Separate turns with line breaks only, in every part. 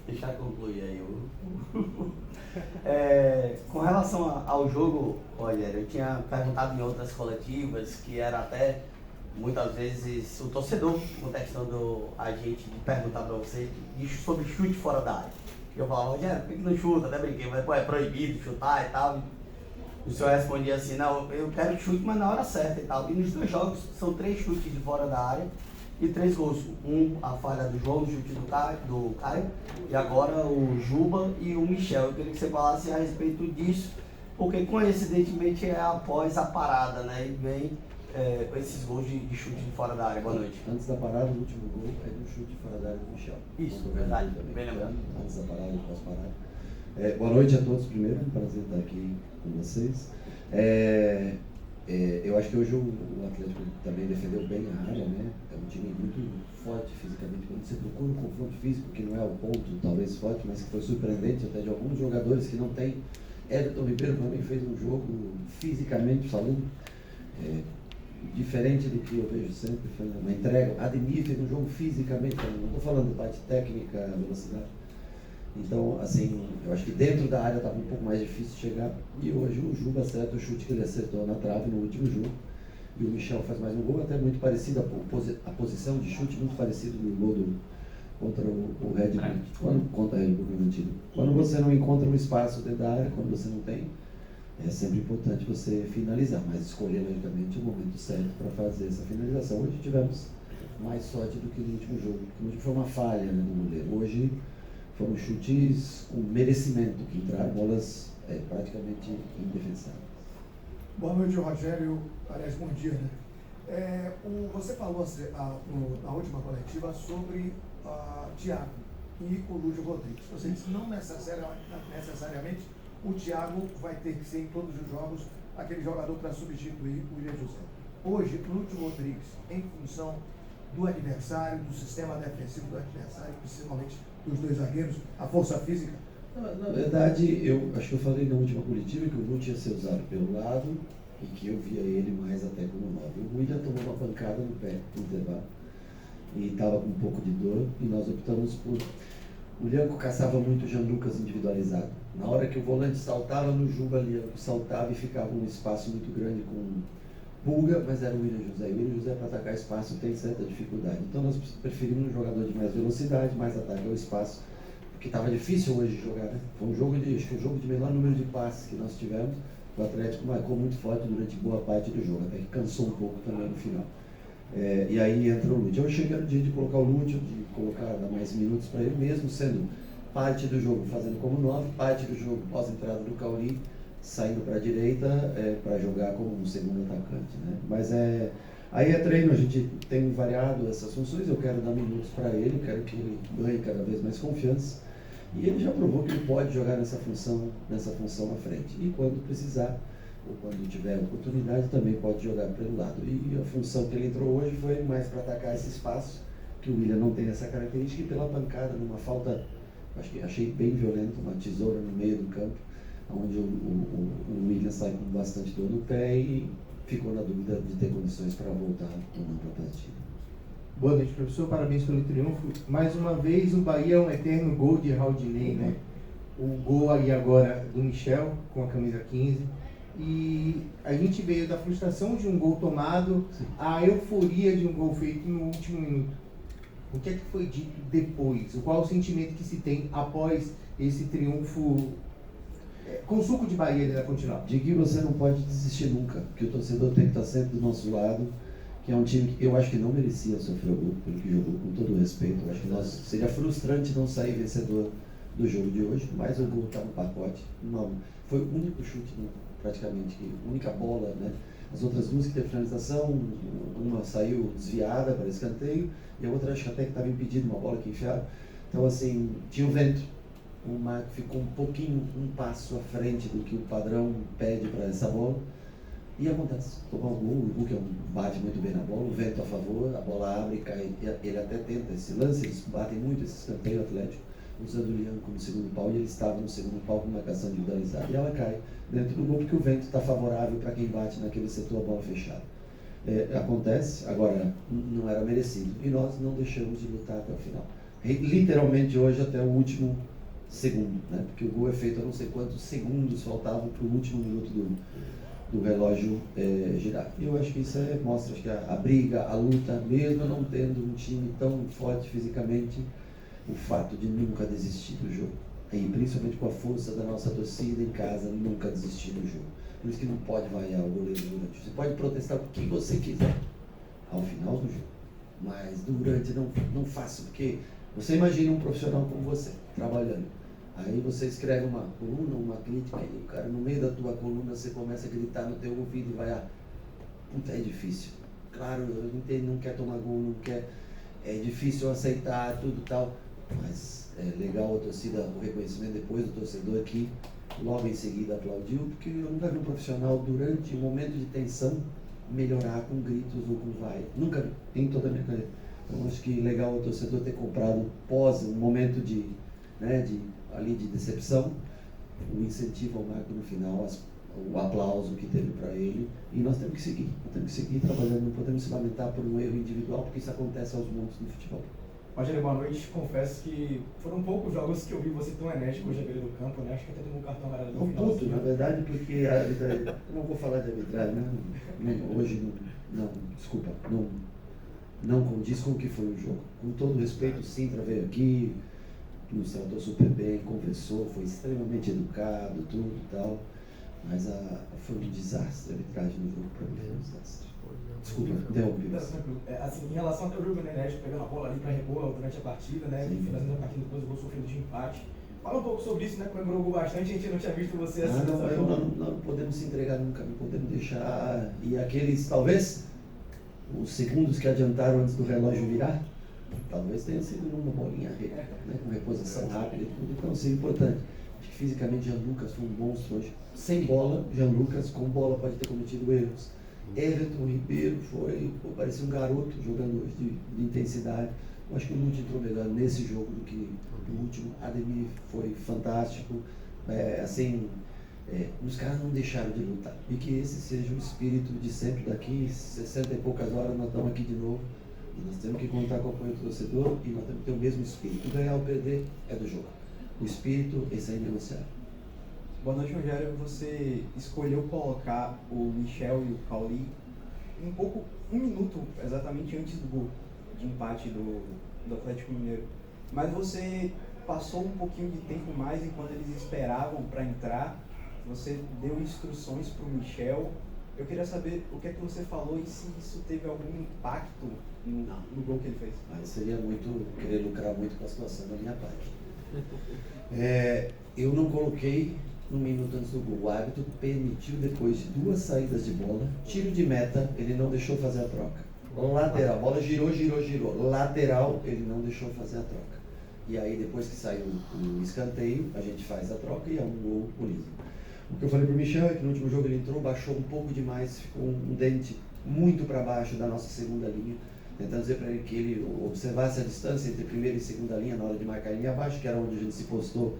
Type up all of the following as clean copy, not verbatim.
Deixa eu concluir aí. Com relação ao jogo, Rogério, eu tinha perguntado em outras coletivas que era até muitas vezes o torcedor contestando a gente de perguntar para você sobre chute fora da área. Eu falava, Rogério, por que não chuta? Até brinquei, mas pô, é proibido chutar e tal. O senhor respondia assim, não, eu quero chute, mas na hora certa e tal. E nos 2 jogos são 3 chutes de fora da área e 3 gols. A falha do João, o chute do Caio, e agora o Juba e o Michel. Eu queria que você falasse a respeito disso, porque coincidentemente é após a parada, né? E vem esses gols de chute de fora da área. Boa noite.
Antes da parada, o último gol é do chute fora da área do Michel.
Isso, verdade, bem lembrado.
Antes da parada e pós-parada. Boa noite a todos primeiro, é um prazer estar aqui com vocês. Eu acho que hoje o Atlético também defendeu bem a área, né? É um time muito forte fisicamente. Quando você procura um confronto físico, que não é o ponto talvez forte, mas que foi surpreendente até de alguns jogadores que não tem. Everton Ribeiro também fez um jogo fisicamente falando, diferente do que eu vejo sempre, foi uma entrega. Ademir fez um jogo fisicamente falando, não estou falando de parte técnica, velocidade. Então, assim, eu acho que dentro da área estava um pouco mais difícil chegar. E hoje o Juba acerta o chute que ele acertou na trave no último jogo. E o Michel faz mais um gol, até muito parecido, a posição de chute muito parecido no gol contra o Red Bull. Contra o Red Bull Bragantino. Quando você não encontra um espaço dentro da área, quando você não tem, é sempre importante você finalizar, mas escolher logicamente o momento certo para fazer essa finalização. Hoje tivemos mais sorte do que no último jogo, porque no último foi uma falha, né, do goleiro. Hoje foram chutes com merecimento, que entraram bolas praticamente indefensáveis.
Boa noite, Rogério. Aliás, bom dia, né? Você falou na última coletiva sobre Thiago e o Lúcio Rodrigues. Você disse não necessariamente o Thiago vai ter que ser em todos os jogos aquele jogador para substituir o William José. Hoje, o Lúcio Rodrigues, em função do adversário, do sistema defensivo do adversário, principalmente dos 2 zagueiros, a força física?
Na verdade, eu acho que eu falei na última coletiva que o Lúcio ia ser usado pelo lado e que eu via ele mais até como 9. O William tomou uma pancada no pé no intervalo e estava com um pouco de dor e nós optamos por... O Lianco caçava muito o Jean Lucas individualizado. Na hora que o volante saltava no Juba, o Lianco saltava e ficava um espaço muito grande com Pulga, mas era o William José. O William José, para atacar espaço, tem certa dificuldade. Então nós preferimos um jogador de mais velocidade, mais ataque ao espaço, porque estava difícil hoje de jogar, né? Foi um jogo de menor número de passes que nós tivemos. O Atlético marcou muito forte durante boa parte do jogo, até que cansou um pouco também no final. E aí entra o Lúcio. Eu cheguei no dia de colocar o Lúcio, dar mais minutos para ele, mesmo sendo parte do jogo fazendo como 9, parte do jogo pós-entrada do Cauli, saindo para a direita para jogar como um segundo atacante, né? Mas aí é treino, a gente tem variado essas funções, eu quero dar minutos para ele, eu quero que ele ganhe cada vez mais confiança, e ele já provou que ele pode jogar nessa função à frente, e quando precisar, ou quando tiver oportunidade, também pode jogar pelo lado. E a função que ele entrou hoje foi mais para atacar esse espaço, que o William não tem essa característica, e pela pancada, numa falta, achei bem violenta, uma tesoura no meio do campo, onde o William sai com bastante dor no pé e ficou na dúvida de ter condições para voltar ou não para a partida.
Boa noite, professor. Parabéns pelo triunfo. Mais uma vez, o Bahia é um eterno gol de Raudinei, né? O gol aí agora do Michel, com a camisa 15. E a gente veio da frustração de um gol tomado à euforia de um gol feito no último minuto. O que é que foi dito depois? Qual o sentimento que se tem após esse triunfo com suco de Bahia da Continental?
De que você não pode desistir nunca, que o torcedor tem que estar sempre do nosso lado, que é um time que eu acho que não merecia sofrer o gol, pelo que jogou, com todo o respeito. Eu acho que seria frustrante não sair vencedor do jogo de hoje, mas o gol está no pacote. Não, foi o único chute, praticamente, a única bola, né? As outras duas que teve finalização, uma saiu desviada para escanteio, e a outra acho que até que estava impedida, uma bola que enfiaram. Então, assim, tinha o vento. O Marco ficou um passo à frente do que o padrão pede para essa bola. E acontece, tomar um gol, o Hulk bate muito bem na bola, o vento a favor, a bola abre e cai, ele até tenta esse lance, eles batem muito esse escanteio Atlético, usando o Lianco no segundo pau, e ele estava no segundo pau com marcação individualizada, e ela cai dentro do gol porque o vento está favorável para quem bate naquele setor, a bola fechada. Acontece, agora não era merecido, e nós não deixamos de lutar até o final. literalmente hoje até o último segundo, né? Porque o gol é feito a não sei quantos segundos faltavam para o último minuto do relógio girar. E eu acho que isso mostra que a briga, a luta, mesmo não tendo um time tão forte fisicamente, o fato de nunca desistir do jogo. E principalmente com a força da nossa torcida em casa, nunca desistir do jogo. Por isso que não pode vaiar o goleiro durante. Você pode protestar o que você quiser ao final do jogo, mas durante não faça, porque você imagina um profissional como você, trabalhando. Aí você escreve uma coluna, uma crítica, e o cara no meio da tua coluna você começa a gritar no teu ouvido e vai, puta, é difícil. Claro, eu entendo, não quer tomar gol, não quer, é difícil aceitar tudo tal, mas é legal a torcida, o reconhecimento depois do torcedor que logo em seguida aplaudiu, porque eu nunca vi um profissional durante um momento de tensão melhorar com gritos ou com vai. Nunca vi, em toda a minha carreira. Então acho que legal o torcedor ter comprado pós um momento de decepção, o incentivo ao Marco no final, o aplauso que teve para ele, e nós temos que seguir trabalhando, não podemos se lamentar por um erro individual, porque isso acontece aos montes no futebol.
Rogério, boa noite. Confesso que foram poucos jogos que eu vi você tão enérgico hoje à beira do campo, né? Acho que até tomou um cartão amarelo no final.
Puto, na verdade, porque a arbitragem, eu não vou falar de arbitragem, né? Hoje não condiz com o que foi o jogo. Com todo respeito, o Sintra veio aqui, nos tratou super bem, conversou, foi extremamente educado, tudo e tal, mas foi um desastre a arbitragem no jogo, para mim foi um desastre. Desculpa, interrompi.
Assim, em relação ao teu jogo enérgico, pegando a bola ali para repor durante a partida, né? Fazendo a partida depois do gol sofrido de empate. Fala um pouco sobre isso, né? Comemorou o gol bastante, a gente não tinha visto você assim.
Não podemos se entregar nunca, não podemos deixar. E aqueles, talvez, os segundos que adiantaram antes do relógio virar, talvez tenha sido numa bolinha, né? Com reposição rápida e tudo, então seria importante. Acho que fisicamente Jean Lucas foi um monstro hoje. Sem bola, Jean Lucas com bola pode ter cometido erros. Everton Ribeiro parecia um garoto jogando hoje de intensidade. Eu acho que o Lute entrou melhor nesse jogo do que no último. Ademir foi fantástico. Os caras não deixaram de lutar. E que esse seja o espírito de sempre. Daqui 60 e poucas horas nós estamos aqui de novo. E nós temos que contar com o apoio do torcedor e nós temos que ter o mesmo espírito. Ganhar ou perder é do jogo. O espírito, esse é inegociável.
Boa noite, Rogério. Você escolheu colocar o Michel e o Cauli um minuto exatamente antes do gol de empate do Atlético Mineiro. Mas você passou um pouquinho de tempo mais enquanto eles esperavam para entrar. Você deu instruções para o Michel. Eu queria saber o que é que você falou e se isso teve algum impacto no gol que ele fez.
Mas seria muito querer lucrar muito com a situação da minha parte. Eu não coloquei um minuto antes do gol. O árbitro permitiu, depois de 2 saídas de bola, tiro de meta, ele não deixou fazer a troca. Lateral, a bola girou. Lateral, ele não deixou fazer a troca. E aí, depois que saiu o escanteio, a gente faz a troca e é um gol bonito. O que eu falei para o Michel é que no último jogo ele entrou, baixou um pouco demais, ficou um dente muito para baixo da nossa segunda linha, tentando dizer para ele que ele observasse a distância entre primeira e segunda linha na hora de marcar a linha abaixo, que era onde a gente se postou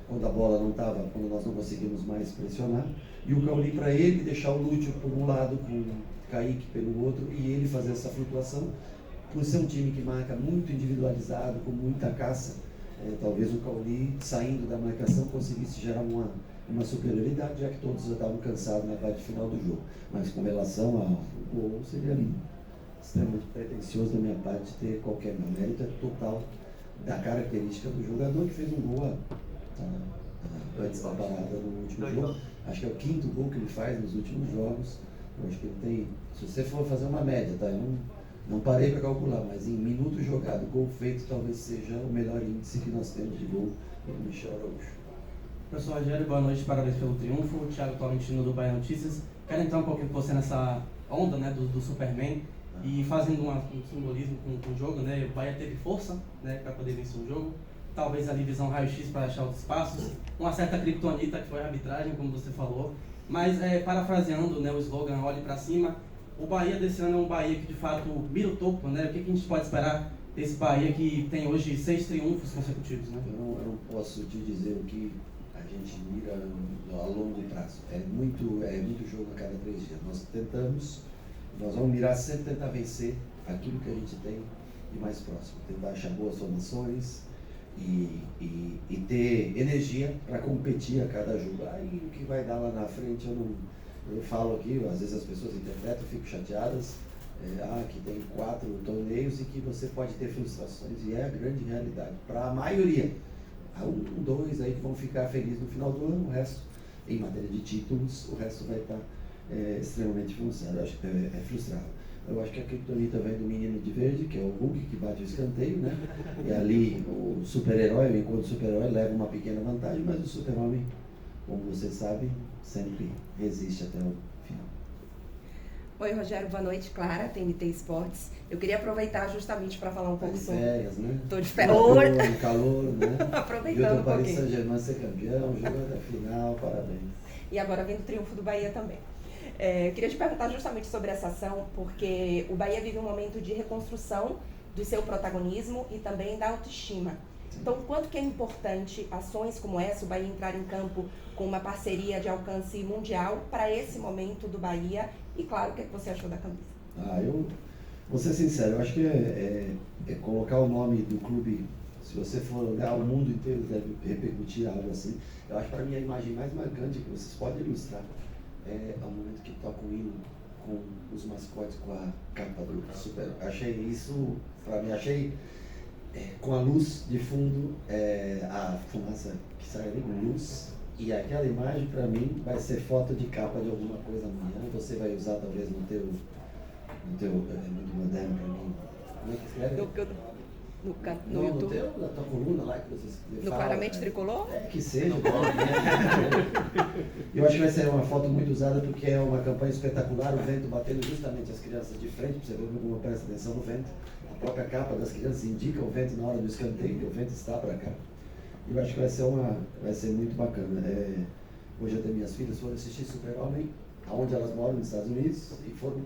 quando a bola não estava, quando nós não conseguimos mais pressionar, e o Cauli para ele deixar o Lúcio por um lado, com o Kaique pelo outro, e ele fazer essa flutuação, por ser um time que marca muito individualizado, com muita caça, talvez o Cauli, saindo da marcação, conseguisse gerar uma superioridade, já que todos já estavam cansados na parte final do jogo. Mas com relação ao gol, seria extremamente pretensioso da minha parte ter qualquer mérito, total da característica do jogador que fez um gol antes da parada no último jogo. Acho que é o 5º gol que ele faz nos últimos jogos. Eu acho que ele tem, se você for fazer uma média, tá? Eu não parei para calcular, mas em minuto jogado, gol feito talvez seja o melhor índice que nós temos de gol do Michel Araújo.
Professor Rogério, boa noite, parabéns pelo triunfo. Thiago Tolentino do Bahia Notícias. Quero entrar um pouquinho com você nessa onda, né, do Superman e fazendo um simbolismo com o jogo, né? O Bahia teve força, né, para poder vencer o jogo. Talvez a divisão raio-x para achar os espaços, uma certa criptonita que foi a arbitragem, como você falou. Mas, parafraseando, né, o slogan Olhe para Cima, o Bahia desse ano é um Bahia que de fato mira o topo, né? O que a gente pode esperar desse Bahia que tem hoje 6 triunfos consecutivos, né?
Eu não posso te dizer o que a gente mira a longo prazo. É muito jogo a cada 3 dias. Nós vamos mirar sempre tentar vencer aquilo que a gente tem e mais próximo. Tentar achar boas formações e ter energia para competir a cada jogo. Aí o que vai dar lá na frente eu falo aqui, às vezes as pessoas interpretam, ficam chateadas, que tem 4 torneios e que você pode ter frustrações, e é a grande realidade. Para a maioria, há 1, 2 aí que vão ficar felizes no final do ano, o resto, em matéria de títulos, o resto vai estar extremamente frustrado. Eu acho que a criptonita vem do menino de verde, que é o Hulk, que bate o escanteio, né? E ali o super-herói, o encontro super-herói leva uma pequena vantagem, mas o super-homem, como vocês sabem, sempre resiste até o final.
Oi, Rogério, boa noite. Clara, TNT Esportes. Eu queria aproveitar justamente para falar um pouco sobre...
férias, né?
Tô de férias.
Calor, né?
Aproveitando um
Paris
pouquinho.
Saint-Germain ser campeão, jogou até a final, parabéns.
E agora vem o triunfo do Bahia também. Eu queria te perguntar justamente sobre essa ação, porque o Bahia vive um momento de reconstrução do seu protagonismo e também da autoestima. Então, quanto que é importante ações como essa, o Bahia entrar em campo com uma parceria de alcance mundial para esse momento do Bahia? E, claro, o que você achou da camisa?
Eu vou ser sincero, eu acho que é colocar o nome do clube, se você for olhar, o mundo inteiro deve repercutir algo assim. Eu acho que para mim a imagem mais marcante que vocês podem ilustrar é o momento que toca o hino com os mascotes, com a capa do Super. Achei isso, para mim, com a luz de fundo, a fumaça que sai ali com luz, e aquela imagem para mim vai ser foto de capa de alguma coisa amanhã, você vai usar talvez no teu é muito moderno para mim. Como é que escreve?
No YouTube?
Na tua coluna lá que você
No
fala,
Claramente Tricolor?
Que seja. Eu acho que vai ser uma foto muito usada porque é uma campanha espetacular, o vento batendo justamente as crianças de frente, para você ver como presta atenção no vento. A própria capa das crianças indica o vento na hora do escanteio, que o vento está para cá. E eu acho que vai ser muito bacana. Hoje até minhas filhas foram assistir Super-Homem, onde elas moram nos Estados Unidos, e foram,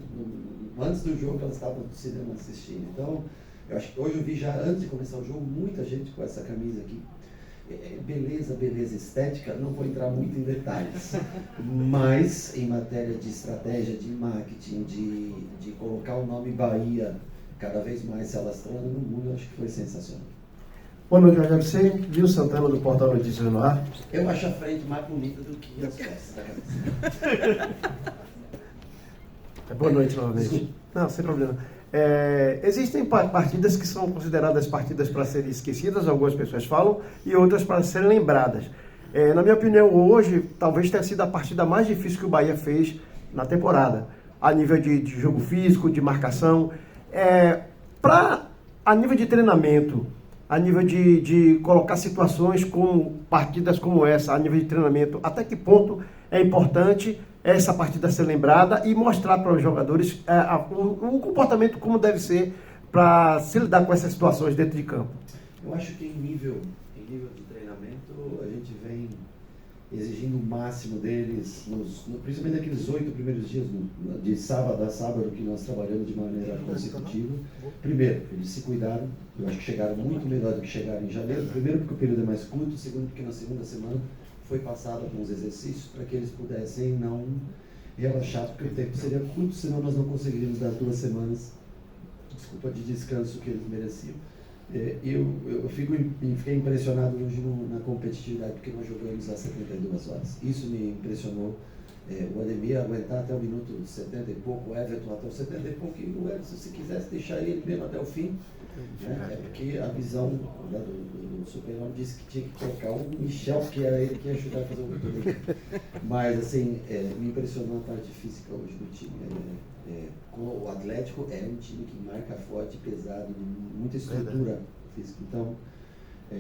antes do jogo elas estavam no cinema assistindo. Então, eu acho que hoje eu vi já, antes de começar o jogo, muita gente com essa camisa aqui. Beleza estética, não vou entrar muito em detalhes, mas em matéria de estratégia, de marketing, de colocar o nome Bahia cada vez mais se alastrando no mundo, eu acho que foi sensacional.
Boa noite, Rogério. Você viu Santana do Portal Notícias no ar?
Eu acho a frente mais bonita do que as costas da camisa.
Boa noite novamente. Não, sem problema. Existem partidas que são consideradas partidas para serem esquecidas, algumas pessoas falam, e outras para serem lembradas. Na minha opinião, hoje, talvez tenha sido a partida mais difícil que o Bahia fez na temporada, a nível de jogo físico, de marcação. A nível de treinamento, a nível de colocar situações como partidas como essa, a nível de treinamento, até que ponto é importante essa partida ser lembrada e mostrar para os jogadores o comportamento como deve ser para se lidar com essas situações dentro de campo?
Eu acho que em nível de treinamento, a gente vem exigindo o máximo deles, principalmente naqueles 8 primeiros dias, de sábado a sábado, que nós trabalhamos de maneira consecutiva. Primeiro, eles se cuidaram, eu acho que chegaram muito melhor do que chegaram em janeiro. Primeiro, porque o período é mais curto. Segundo, porque na segunda semana foi passado alguns exercícios para que eles pudessem não relaxar, porque o tempo seria curto, senão nós não conseguiríamos dar 2 semanas, de descanso que eles mereciam. Eu fiquei impressionado hoje na competitividade, porque nós jogamos às 72 horas. Isso me impressionou. O Ademir aguentar até o minuto 70 e pouco, o Everton até o 70 e pouco, e o Everton, se quisesse deixar ele mesmo até o fim, né? Porque a visão do Super-Homem disse que tinha que colocar o Michel, que era ele que ia ajudar a fazer o gol. Mas, assim, me impressionou a parte física hoje do time. O Atlético é um time que marca forte, pesado, muita estrutura física. Então,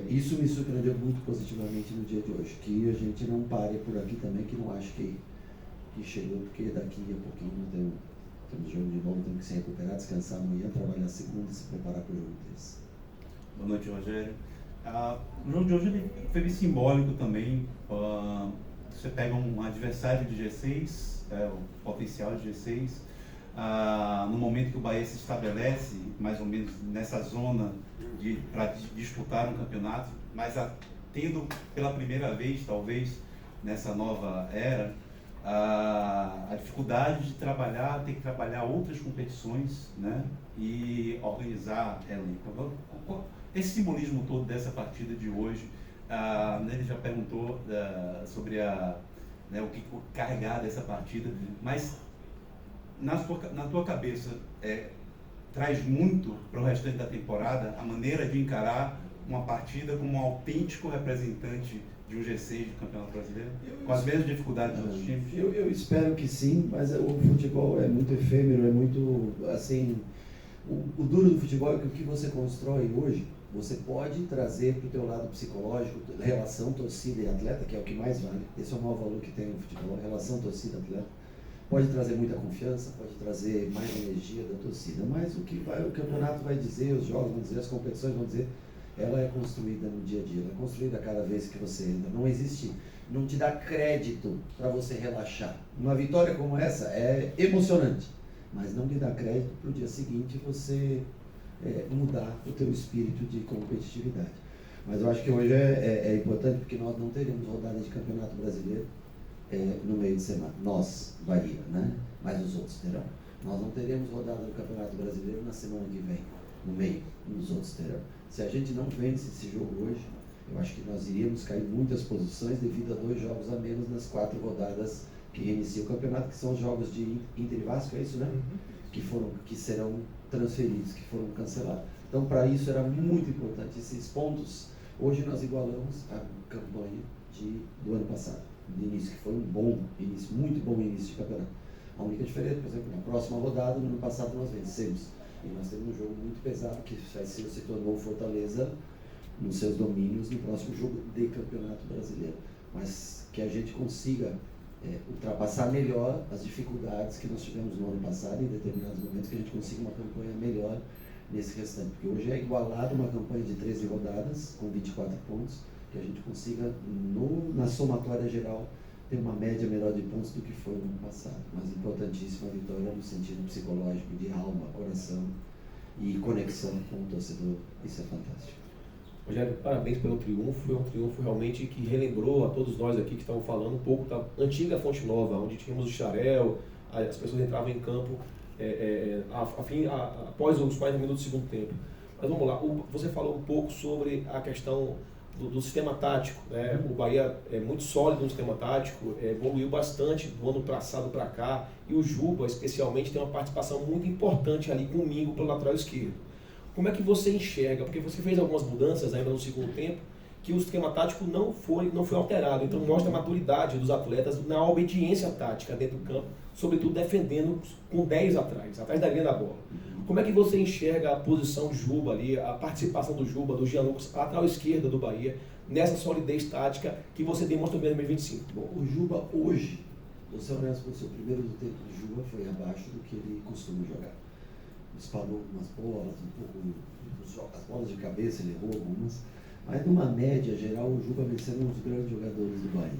isso me surpreendeu muito positivamente no dia de hoje. Que a gente não pare por aqui também, que não acho que chegou, porque daqui a pouquinho temos jogo de novo, temos que se recuperar, descansar amanhã, trabalhar segunda e se preparar para o jogo desse.
Boa noite, Rogério. O jogo de hoje ele foi bem simbólico também. Você pega um adversário de G6, o potencial de G6, no momento que o Bahia se estabelece, mais ou menos nessa zona para disputar um campeonato, mas tendo pela primeira vez, talvez, nessa nova era, a dificuldade de trabalhar, ter que trabalhar outras competições, né, e organizar elenco. Esse simbolismo todo dessa partida de hoje, ele já perguntou sobre o que carregar dessa partida, mas na tua cabeça traz muito para o restante da temporada a maneira de encarar uma partida como um autêntico representante de um G6 do Campeonato Brasileiro, com as mesmas dificuldades dos times?
Eu espero que sim, mas o futebol é muito efêmero, é muito, assim, o duro do futebol é que o que você constrói hoje, você pode trazer para o teu lado psicológico, relação torcida e atleta, que é o que mais vale, esse é o maior valor que tem no futebol, relação torcida-atleta, pode trazer muita confiança, pode trazer mais energia da torcida, mas o campeonato vai dizer, os jogos vão dizer, as competições vão dizer, ela é construída no dia a dia, ela é construída cada vez que você entra. Não existe, não te dá crédito para você relaxar. Uma vitória como essa é emocionante, mas não lhe dá crédito para o dia seguinte você mudar o teu espírito de competitividade. Mas eu acho que hoje é importante porque nós não teremos rodada de Campeonato Brasileiro no meio de semana. Nós, Bahia, né? Mas os outros terão. Nós não teremos rodada do Campeonato Brasileiro na semana que vem, no meio, os outros terão. Se a gente não vence esse jogo hoje, eu acho que nós iríamos cair muitas posições devido a 2 jogos a menos nas 4 rodadas que reinicia o campeonato, que são os jogos de Inter e Vasco, é isso, né? Que serão transferidos, que foram cancelados. Então, para isso era muito importante esses pontos. Hoje nós igualamos a campanha do ano passado, de início, que foi um bom início, muito bom início de campeonato. A única diferença, por exemplo, na próxima rodada, no ano passado nós vencemos. E nós temos um jogo muito pesado, que se tornou o Fortaleza nos seus domínios no próximo jogo de Campeonato Brasileiro. Mas que a gente consiga ultrapassar melhor as dificuldades que nós tivemos no ano passado, em determinados momentos, que a gente consiga uma campanha melhor nesse restante. Porque hoje é igualado uma campanha de 13 rodadas, com 24 pontos, que a gente consiga, na somatória geral, ter uma média melhor de pontos do que foi no ano passado. Mas importantíssima a vitória no sentido psicológico, de alma, coração e conexão com o torcedor. Isso é fantástico.
Rogério, parabéns pelo triunfo. É um triunfo realmente que relembrou a todos nós aqui que estavam falando um pouco da antiga Fonte Nova, onde tínhamos o xarel, as pessoas entravam em campo após os 40 minutos do segundo tempo. Mas vamos lá, você falou um pouco sobre a questão do sistema tático, né? O Bahia é muito sólido no sistema tático, evoluiu bastante do ano passado para cá, e o Juba, especialmente, tem uma participação muito importante ali comigo pelo lateral esquerdo. Como é que você enxerga? Porque você fez algumas mudanças ainda no segundo tempo, que o esquema tático não foi alterado, então mostra a maturidade dos atletas na obediência tática dentro do campo, sobretudo defendendo com 10 atrás da linha da bola. Como é que você enxerga a posição de Juba ali, a participação do Juba, do Jean Lucas, a lateral esquerda do Bahia, nessa solidez tática que você demonstra no 2025?
Bom, o Juba hoje, você olhando para o seu primeiro tempo de Juba, foi abaixo do que ele costuma jogar. Disparou algumas bolas, as bolas de cabeça ele errou algumas, mas numa média geral o Juba vem sendo um dos grandes jogadores do Bahia.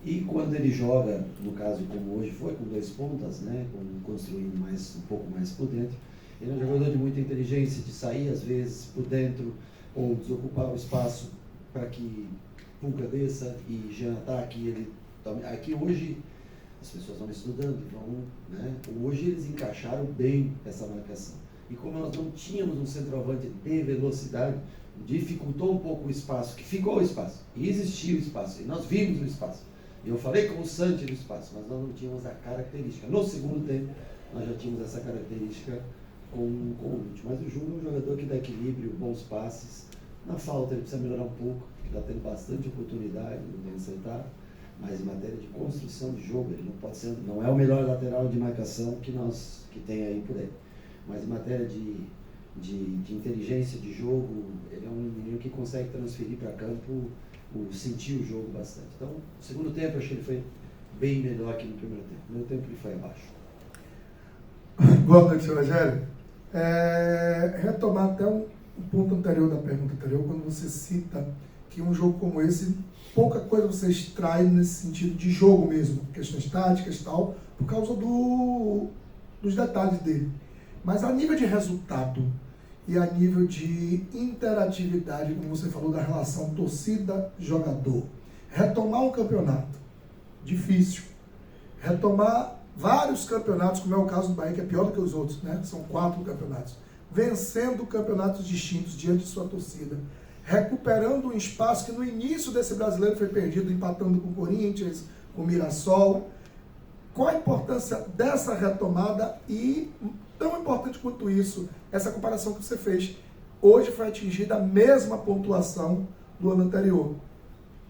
E quando ele joga, no caso como hoje foi, com 2 pontas, né, construindo um pouco mais por dentro, ele é um jogador de muita inteligência, de sair às vezes por dentro, ou desocupar o espaço para que Puka desça e Jean ataque. Aqui hoje as pessoas vão estudando, né? Hoje eles encaixaram bem essa marcação. E como nós não tínhamos um centroavante de velocidade, dificultou um pouco o espaço, que ficou o espaço, e existiu o espaço, e nós vimos o espaço. Eu falei com o Santi do espaço, mas nós não tínhamos a característica. No segundo tempo, nós já tínhamos essa característica com o último. Mas o Juba é um jogador que dá equilíbrio, bons passes. Na falta ele precisa melhorar um pouco, porque está tendo bastante oportunidade, não tem acertado. Mas em matéria de construção de jogo, ele não é o melhor lateral de marcação que tem aí por aí. Mas em matéria de inteligência de jogo, ele é um menino que consegue transferir para campo, sentir o jogo bastante. Então, no segundo tempo, eu achei que ele foi bem melhor que no primeiro tempo. No primeiro tempo, ele foi abaixo.
Boa noite, Rogério. Retomar até um ponto anterior da pergunta anterior, quando você cita que um jogo como esse, pouca coisa você extrai nesse sentido de jogo mesmo, questões táticas e tal, por causa dos detalhes dele. Mas a nível de resultado e a nível de interatividade, como você falou, da relação torcida-jogador, retomar um campeonato difícil, retomar vários campeonatos, como é o caso do Bahia, que é pior do que os outros, né? São 4 campeonatos. Vencendo campeonatos distintos diante de sua torcida. Recuperando um espaço que no início desse brasileiro foi perdido, empatando com o Corinthians, com o Mirassol. Qual a importância dessa retomada e, tão importante quanto isso, essa comparação que você fez? Hoje foi atingida a mesma pontuação do ano anterior.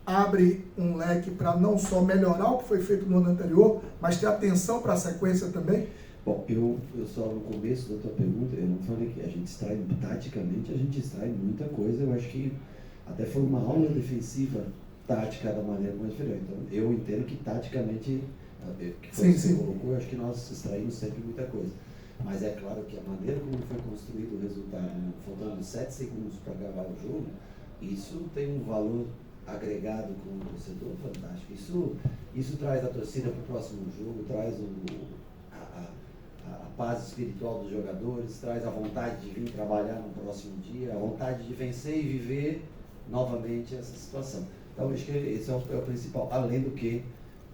Abre um leque para não só melhorar o que foi feito no ano anterior, mas ter atenção para a sequência também?
Bom, eu só no começo da tua pergunta, eu não falei que a gente extrai, taticamente, a gente extrai muita coisa. Eu acho que até foi uma aula defensiva tática da maneira como diferente. Então, eu entendo que taticamente, que foi você colocou, eu acho que nós extraímos sempre muita coisa. Mas é claro que a maneira como foi construído o resultado, né, faltando 7 segundos para acabar o jogo, isso tem um valor agregado com o torcedor fantástico. Isso traz a torcida para o próximo jogo, traz a paz espiritual dos jogadores, traz a vontade de vir trabalhar no próximo dia, a vontade de vencer e viver novamente essa situação. Então, acho que esse é o principal. Além do que,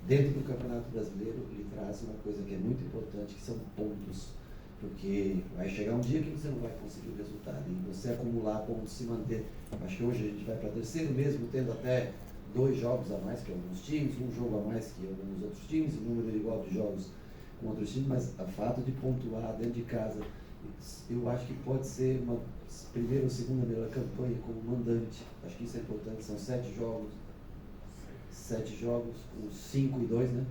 dentro do Campeonato Brasileiro, ele traz uma coisa que é muito importante, que são pontos. Porque vai chegar um dia que você não vai conseguir o resultado. E você acumular pontos, se manter. Acho que hoje a gente vai para terceiro, mesmo tendo até 2 jogos a mais que alguns times, um jogo a mais que alguns outros times, um número igual de jogos com outros times, mas o fato de pontuar dentro de casa, eu acho que pode ser uma primeira ou segunda melhor campanha como mandante. Acho que isso é importante. São 7 jogos, com 5 e 2, né?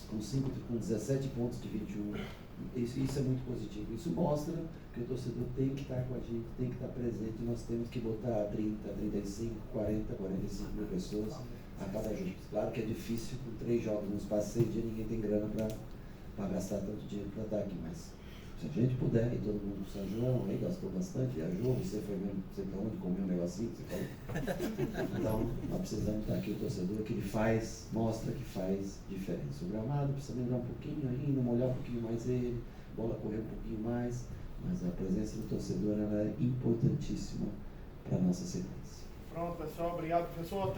Com 17 pontos de 21. Isso é muito positivo. Isso mostra que o torcedor tem que estar com a gente, tem que estar presente. Nós temos que botar 30, 35, 40, 45 mil pessoas a cada jogo. Claro que é difícil, com 3 jogos no espaço de 6 dias, ninguém tem grana para gastar tanto dinheiro para estar aqui, mas se a gente puder, e todo mundo pro São João, aí gastou bastante, viajou, você foi mesmo, você para onde comeu um negocinho, você falou. Então, nós precisamos estar aqui, o torcedor, que ele mostra que faz diferença. O gramado precisa melhorar um pouquinho ainda, molhar um pouquinho mais ele, bola correr um pouquinho mais, mas a presença do torcedor ela é importantíssima para a nossa sequência.
Pronto, pessoal, obrigado, professor.